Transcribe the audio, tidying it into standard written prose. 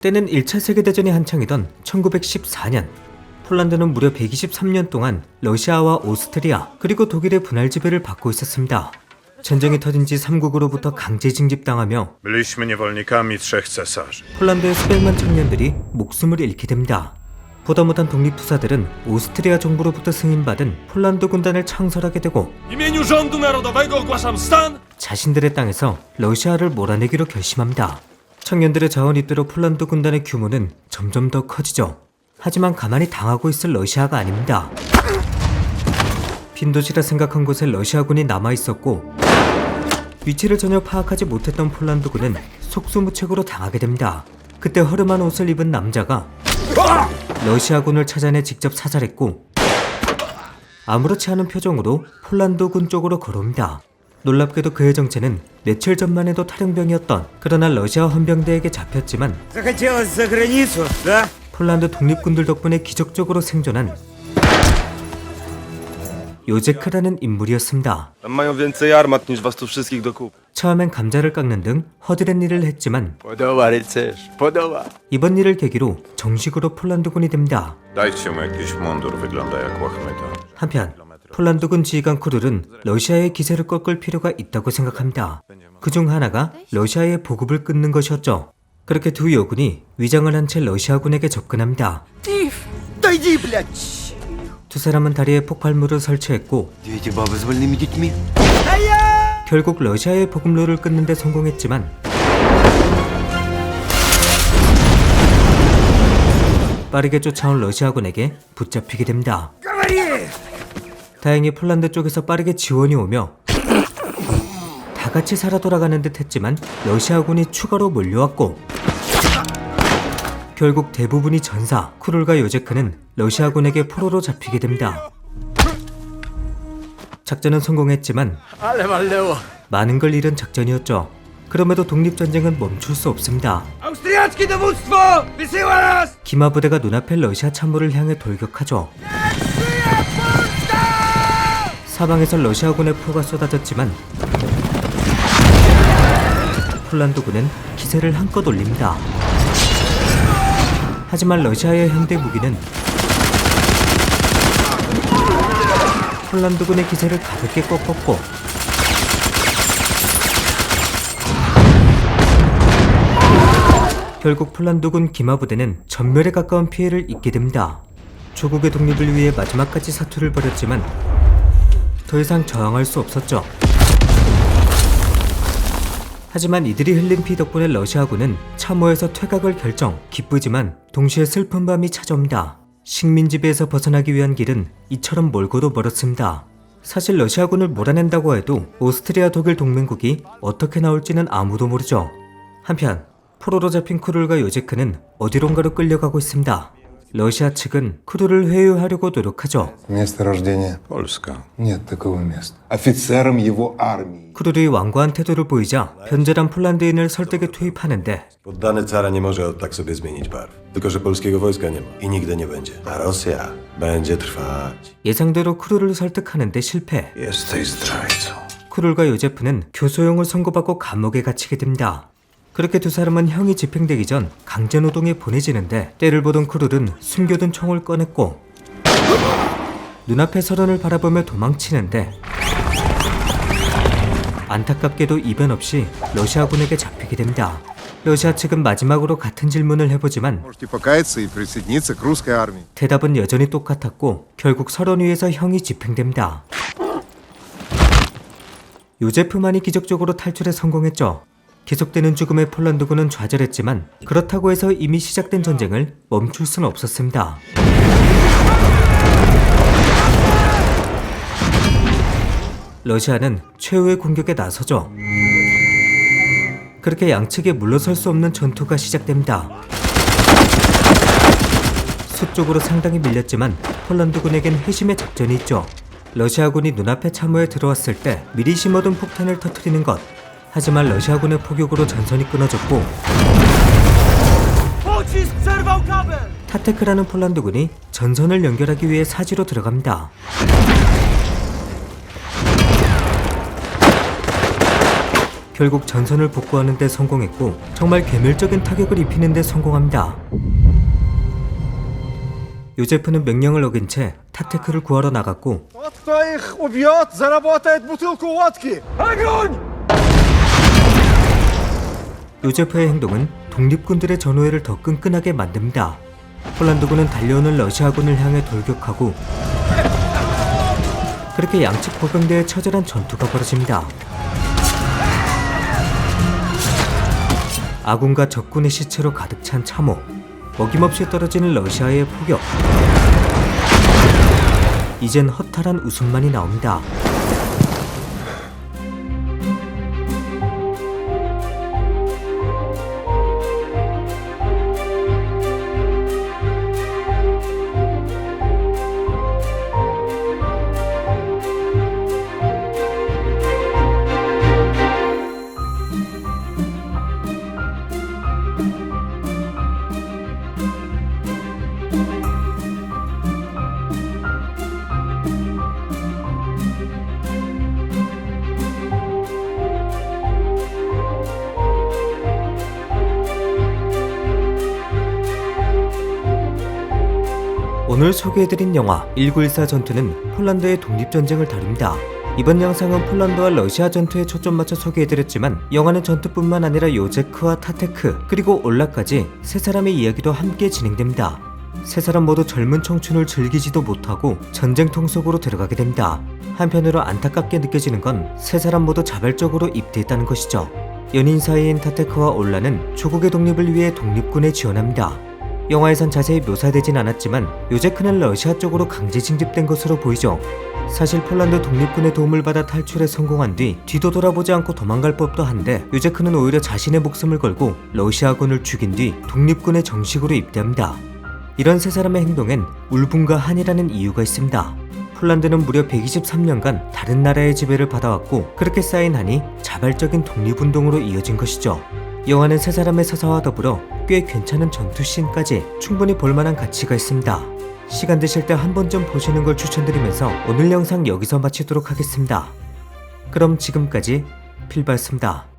때는 1차 세계대전이 한창이던 1914년, 폴란드는 무려 123년 동안 러시아와 오스트리아 그리고 독일의 분할 지배를 받고 있었습니다. 전쟁이 터진 지 3국으로부터 강제 징집당하며 Byliśmy niewolnikami trzech cesarzy. 폴란드의 수백만 청년들이 목숨을 잃게 됩니다. 보다 못한 독립투사들은 오스트리아 정부로부터 승인받은 폴란드 군단을 창설하게 되고 W imieniu rządu narodowego ogłaszam stan. 자신들의 땅에서 러시아를 몰아내기로 결심합니다. 청년들의 자원 입대로 폴란드 군단의 규모는 점점 더 커지죠. 하지만 가만히 당하고 있을 러시아가 아닙니다. 빈 도시라 생각한 곳에 러시아군이 남아있었고 위치를 전혀 파악하지 못했던 폴란드군은 속수무책으로 당하게 됩니다. 그때 허름한 옷을 입은 남자가 러시아군을 찾아내 직접 사살했고 아무렇지 않은 표정으로 폴란드군 쪽으로 걸어옵니다. 놀랍게도 그의 정체는 며칠 전만 해도 탈영병이었던, 그러나 러시아 헌병대에게 잡혔지만 Захотелось за границу, да? 폴란드 독립군들 덕분에 기적적으로 생존한 요제크라는 인물이었습니다. Tam mają więcej armat niż was tu wszystkich do kupy. 처음엔 감자를 깎는 등 허드렛 일을 했지만 Podoba, rycerz, podoba. 이번 일을 계기로 정식으로 폴란드군이 됩니다. Dajcie mu jakiś mundur, wygląda jak łachmyta. 한편 폴란드군 지휘관 쿠룰은 러시아의 기세를 꺾을 필요가 있다고 생각합니다. 그중 하나가 러시아의 보급을 끊는 것이었죠. 그렇게 두 여군이 위장을 한 채 러시아군에게 접근합니다. Да иди, блядь! 두 사람은 다리에 폭발물을 설치했고 Где эти бабы с больными детьми? 결국 러시아의 보급로를 끊는 데 성공했지만 빠르게 쫓아온 러시아군에게 붙잡히게 됩니다. 다행히 폴란드 쪽에서 빠르게 지원이 오며 다 같이 살아 돌아가는 듯 했지만 러시아군이 추가로 몰려왔고 결국 대부분이 전사, 쿠룰과 요제크는 러시아군에게 포로로 잡히게 됩니다. 작전은 성공했지만 많은 걸 잃은 작전이었죠. 그럼에도 독립전쟁은 멈출 수 없습니다. Австрияцкое доводство! Весело нас! 기마 부대가 눈앞에 러시아 참모를 향해 돌격하죠. 사방에서 러시아군의 포가 쏟아졌지만 폴란드군은 기세를 한껏 올립니다. 하지만 러시아의 현대 무기는 폴란드군의 기세를 가볍게 꺾었고 결국 폴란드군 기마부대는 전멸에 가까운 피해를 입게 됩니다. 조국의 독립을 위해 마지막까지 사투를 벌였지만 더 이상 저항할 수 없었죠. 하지만 이들이 흘린 피 덕분에 러시아군은 참호에서 퇴각을 결정. 기쁘지만 동시에 슬픈 밤이 찾아옵니다. 식민 지배에서 벗어나기 위한 길은 이처럼 멀고도 멀었습니다. 사실 러시아군을 몰아낸다고 해도 오스트리아 독일 동맹국이 어떻게 나올지는 아무도 모르죠. 한편 포로로 잡힌 쿠룰과 요제크는 어디론가로 끌려가고 있습니다. 러시아 측은 쿠룰을 회유하려고 노력하죠. Место рождения? Polska. Нет такого места. Офицером его армии. 쿠룰이 완고한 태도를 보이자 변절한 폴란드인을 설득에 투입하는데 Poddany cara nie może tak sobie zmienić barw. Tylko, że polskiego wojska nie ma i nigdy nie będzie. A Rosja będzie trwać. 예상대로 쿠룰을 설득하는데 실패. Jesteś zdrajcą. 쿠룰과 요제프는 교소형을 선고받고 감옥에 갇히게 됩니다. 그렇게 두 사람은 형이 집행되기 전 강제노동에 보내지는데 때를 보던 쿠룰은 숨겨둔 총을 꺼냈고 눈앞의 서론을 바라보며 도망치는데 안타깝게도 이변 없이 러시아군에게 잡히게 됩니다. 러시아 측은 마지막으로 같은 질문을 해보지만 Можете покаяться и присоединиться к русской армии. 대답은 여전히 똑같았고 결국 서론 위에서 형이 집행됩니다. 요제프만이 기적적으로 탈출에 성공했죠. 계속되는 죽음의 폴란드군은 좌절했지만 그렇다고 해서 이미 시작된 전쟁을 멈출 수는 없었습니다. 러시아는 최후의 공격에 나서죠. 그렇게 양측에 물러설 수 없는 전투가 시작됩니다. 서쪽으로 상당히 밀렸지만 폴란드군에겐 회심의 작전이 있죠. 러시아군이 눈앞에 참호에 들어왔을 때 미리 심어둔 폭탄을 터뜨리는 것. 하지만 러시아군의 포격으로 전선이 끊어졌고 타테크라는 폴란드군이 전선을 연결하기 위해 사지로 들어갑니다. 결국 전선을 복구하는 데 성공했고 정말 괴멸적인 타격을 입히는 데 성공합니다. 요제프는 명령을 어긴 채 타테크를 구하러 나갔고 Кто их убьет, заработает бутылку водки. 요제프의 행동은 독립군들의 전우회를 더 끈끈하게 만듭니다. 폴란드군은 달려오는 러시아군을 향해 돌격하고 그렇게 양측 보병대의 처절한 전투가 벌어집니다. 아군과 적군의 시체로 가득 찬 참호, 어김없이 떨어지는 러시아의 포격. 이젠 허탈한 웃음만이 나옵니다. 오늘 소개해드린 영화 1914 전투는 폴란드의 독립전쟁을 다룹니다. 이번 영상은 폴란드와 러시아 전투에 초점 맞춰 소개해드렸지만 영화는 전투뿐만 아니라 요제크와 타테크 그리고 올라까지 세 사람의 이야기도 함께 진행됩니다. 세 사람 모두 젊은 청춘을 즐기지도 못하고 전쟁통 속으로 들어가게 됩니다. 한편으로 안타깝게 느껴지는 건 세 사람 모두 자발적으로 입대했다는 것이죠. 연인 사이인 타테크와 올라는 조국의 독립을 위해 독립군에 지원합니다. 영화에선 자세히 묘사되진 않았지만 요제크는 러시아 쪽으로 강제 징집된 것으로 보이죠. 사실 폴란드 독립군의 도움을 받아 탈출에 성공한 뒤 뒤도 돌아보지 않고 도망갈 법도 한데 요제크는 오히려 자신의 목숨을 걸고 러시아군을 죽인 뒤 독립군에 정식으로 입대합니다. 이런 세 사람의 행동엔 울분과 한이라는 이유가 있습니다. 폴란드는 무려 123년간 다른 나라의 지배를 받아왔고 그렇게 쌓인 한이 자발적인 독립운동으로 이어진 것이죠. 영화는 세 사람의 서사와 더불어 꽤 괜찮은 전투씬까지 충분히 볼만한 가치가 있습니다. 시간 되실 때 한 번쯤 보시는 걸 추천드리면서 오늘 영상 여기서 마치도록 하겠습니다. 그럼 지금까지 필바였습니다.